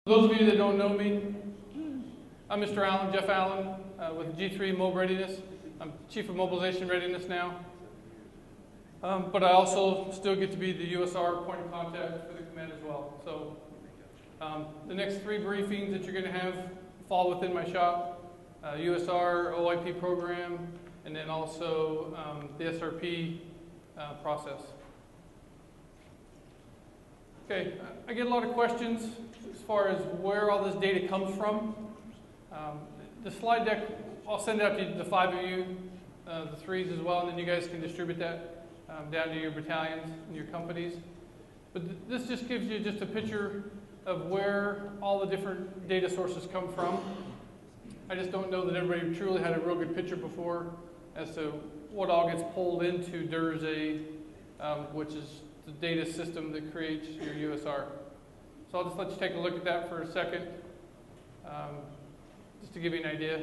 For those of you that don't know me, I'm Mr. Allen, Jeff Allen, with G3 Mob Readiness. I'm Chief of Mobilization Readiness now. But I also still get to be the USR point of contact for the command as well. So the next three briefings that you're going to have fall within my shop. USR, OIP program, and then also the SRP process. Okay, I get a lot of questions as far as where all this data comes from. The slide deck, I'll send out to the five of you, the threes as well, and then you guys can distribute that down to your battalions and your companies. But this just gives you just a picture of where all the different data sources come from. I just don't know that everybody truly had a real good picture before as to what all gets pulled into DERSA, which is the data system that creates your USR. So I'll just let you take a look at that for a second, just to give you an idea.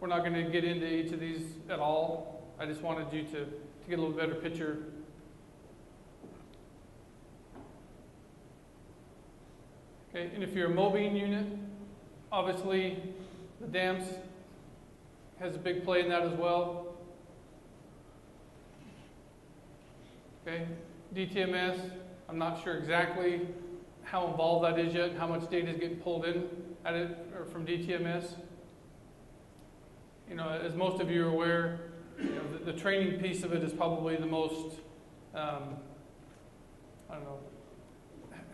We're not going to get into each of these at all. I just wanted you to get a little better picture. Okay, and if you're a Mobine unit, obviously the DAMS has a big play in that as well. Okay, DTMS, I'm not sure exactly how involved that is yet, how much data is getting pulled in at it or from DTMS. You know, as most of you are aware, you know, the training piece of it is probably the most, I don't know,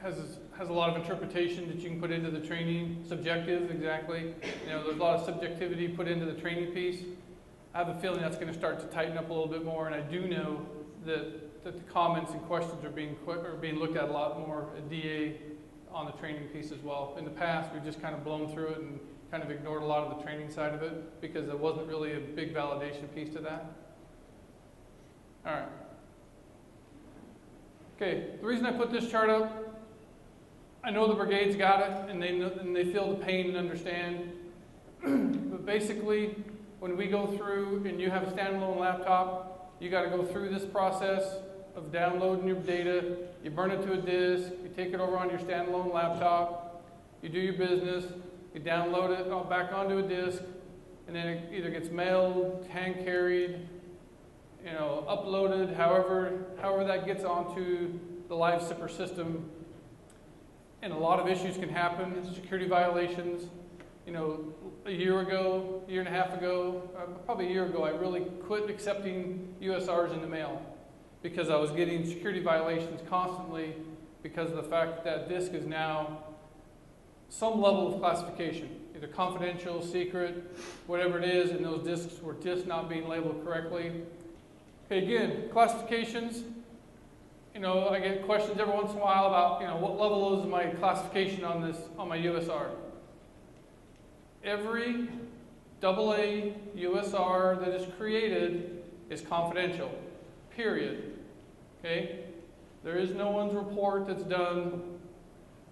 has a lot of interpretation that you can put into the training. Subjective, exactly. You know, there's a lot of subjectivity put into the training piece. I have a feeling that's going to start to tighten up a little bit more, and I do know that the comments and questions are being looked at a lot more at DA on the training piece as well. In the past, we've just kind of blown through it and kind of ignored a lot of the training side of it because there wasn't really a big validation piece to that. All right. Okay, the reason I put this chart up, I know the brigades got it and they feel the pain and understand. But basically, when we go through and you have a standalone laptop, you got to go through this process of downloading your data. You burn it to a disk, you take it over on your standalone laptop, you do your business, you download it back onto a disk, and then it either gets mailed, hand carried, you know, uploaded, however that gets onto the live SIPR system. And a lot of issues can happen, security violations. You know, a year and a half ago, probably a year ago, I really quit accepting USRs in the mail because I was getting security violations constantly because of the fact that disk is now some level of classification, either confidential, secret, whatever it is, and those disks were just not being labeled correctly. Okay, again, classifications. You know, I get questions every once in a while about, you know, what level is my classification on my USR. Every AA USR that is created is confidential, period. Okay? There is no one's report that's done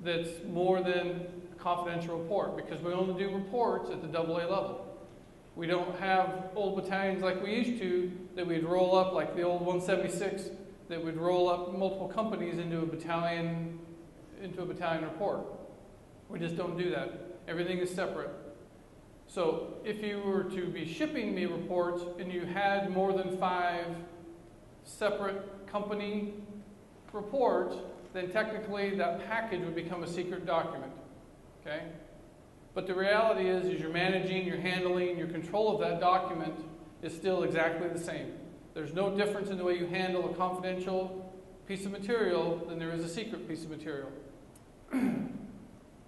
that's more than a confidential report because we only do reports at the AA level. We don't have old battalions like we used to that we'd roll up like the old 176 that would roll up multiple companies into a battalion report. We just don't do that. Everything is separate. So if you were to be shipping me reports and you had more than 5 separate company reports, then technically that package would become a secret document. Okay? But the reality is your managing, your handling, your control of that document is still exactly the same. There's no difference in the way you handle a confidential piece of material than there is a secret piece of material.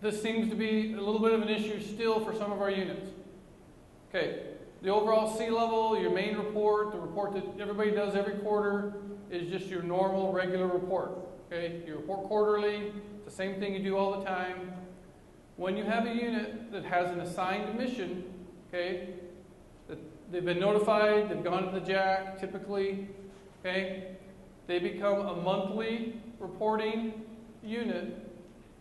This seems to be a little bit of an issue still for some of our units. Okay, the overall sea level, your main report, the report that everybody does every quarter is just your normal, regular report. Okay, you report quarterly, it's the same thing you do all the time. When you have a unit that has an assigned mission, okay, that they've been notified, they've gone to the JAC typically, okay, they become a monthly reporting unit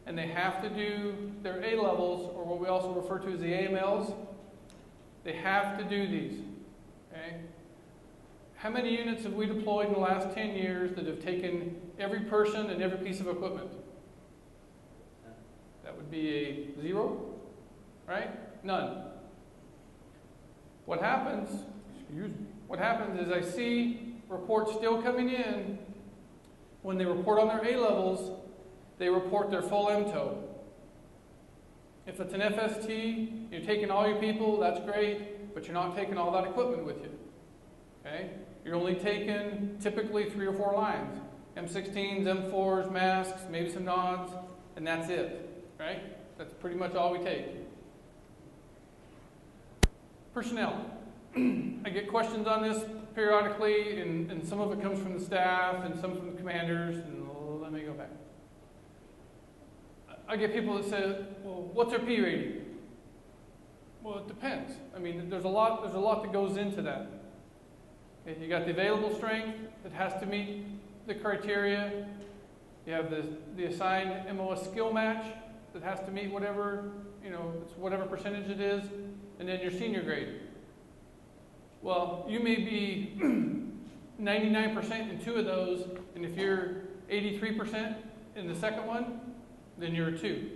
and they have to do their A levels, or what we also refer to as the AMLs. They have to do these. Okay? How many units have we deployed in the last 10 years that have taken every person and every piece of equipment? That would be a 0, right? None. What happens, what happens is I see reports still coming in. When they report on their A levels, they report their full MTO. If it's an FST, you're taking all your people, that's great, but you're not taking all that equipment with you. Okay? You're only taking typically 3 or 4 lines. M16s, M4s, masks, maybe some nods, and that's it. Right? That's pretty much all we take. Personnel. I get questions on this periodically, and some of it comes from the staff and some from the commanders, and let me go back. I get people that say, well, what's our P rating? Well, it depends. I mean, there's a lot that goes into that. Okay, you got the available strength that has to meet the criteria. You have the assigned MOS skill match that has to meet whatever, it's whatever percentage it is, and then your senior grade. Well, you may be 99% in 2 of those, and if you're 83% in the second one, then you're a 2.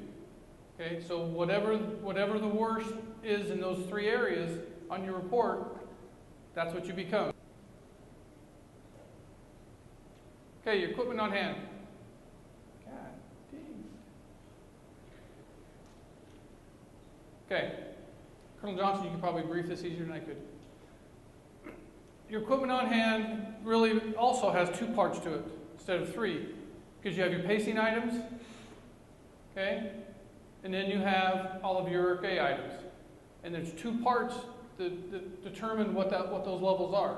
Okay, so whatever the worst is in those 3 areas on your report, that's what you become. Okay, your equipment on hand. God dang. Okay, Colonel Johnson, you could probably brief this easier than I could. Your equipment on hand really also has 2 parts to it instead of 3, because you have your pacing items, okay, and then you have all of your ERK items, and there's 2 parts that determine what those levels are.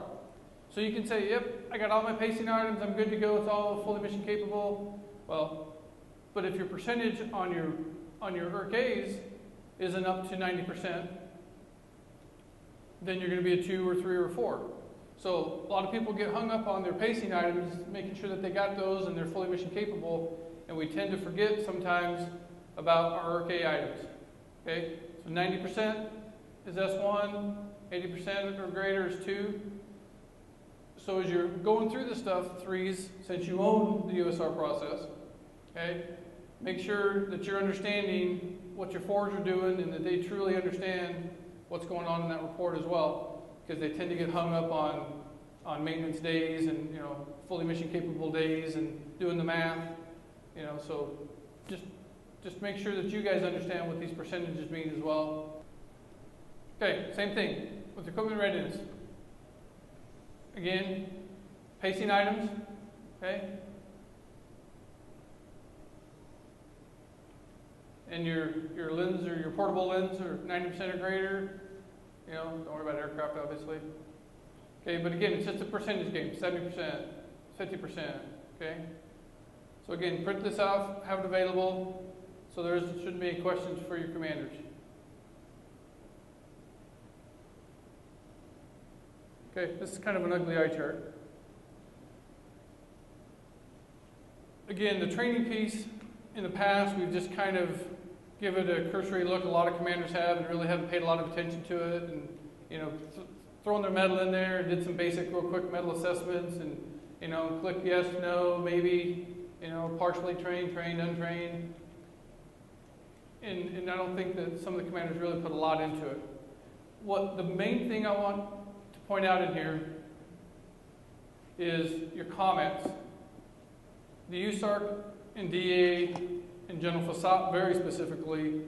So you can say, yep, I got all my pacing items, I'm good to go, it's all fully mission capable. Well, but if your percentage on your ERKs isn't up to 90%, then you're going to be a 2 or 3 or 4. So a lot of people get hung up on their pacing items, making sure that they got those and they're fully mission capable, and we tend to forget sometimes about our ERK items. Okay, so 90% is S1, 80% or greater is 2. So as you're going through this stuff, 3s, since you own the USR process, okay, make sure that you're understanding what your 4s are doing and that they truly understand what's going on in that report as well, because they tend to get hung up on maintenance days and fully mission capable days and doing the math, so just make sure that you guys understand what these percentages mean as well. Okay, same thing with equipment readiness. Again, pacing items, okay? And your lens or your portable lens are 90% or greater. Don't worry about aircraft, obviously. Okay, but again, it's just a percentage game, 70%, 50%, okay? So again, print this out, have it available, so there shouldn't be any questions for your commanders. Okay, this is kind of an ugly eye chart. Again, the training piece, in the past, we've just kind of given it a cursory look. A lot of commanders have and really haven't paid a lot of attention to it, and thrown their medal in there and did some basic, real quick medal assessments, and click yes, no, maybe, partially trained, untrained. And I don't think that some of the commanders really put a lot into it. What the main thing I want to point out in here is your comments. The USARC and DA and General Fassat very specifically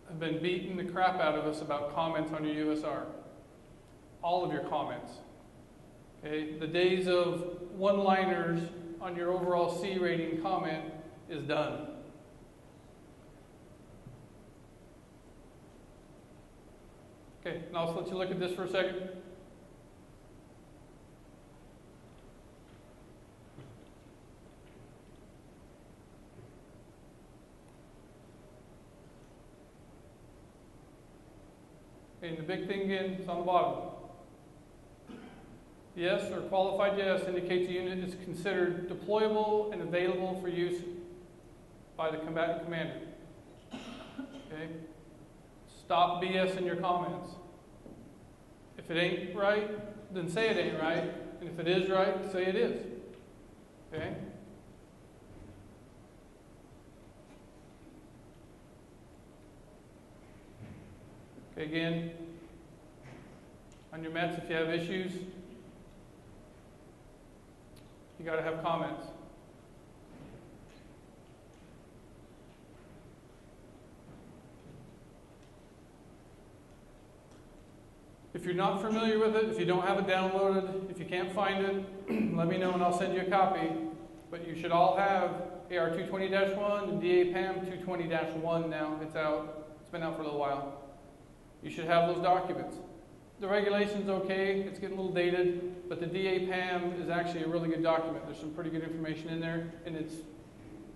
have been beating the crap out of us about comments on your USR. All of your comments. Okay? The days of one-liners on your overall C rating comment is done. Okay, and I'll just let you look at this for a second. And the big thing again is on the bottom. Yes or qualified yes indicates the unit is considered deployable and available for use by the combatant commander. Okay? Stop BS in your comments. If it ain't right, then say it ain't right. And if it is right, say it is. Okay? Okay, again, on your Mets, if you have issues, you got to have comments. If you're not familiar with it, if you don't have it downloaded, if you can't find it, let me know and I'll send you a copy. But you should all have AR 220-1 and DAPAM 220-1 now. It's out. It's been out for a little while. You should have those documents. The regulation's okay. It's getting a little dated, but the DAPAM is actually a really good document. There's some pretty good information in there, and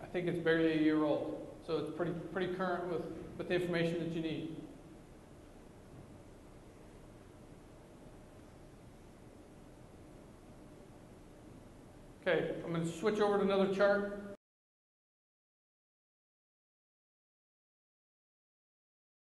I think it's barely a year old. So it's pretty current with the information that you need. Okay, I'm going to switch over to another chart.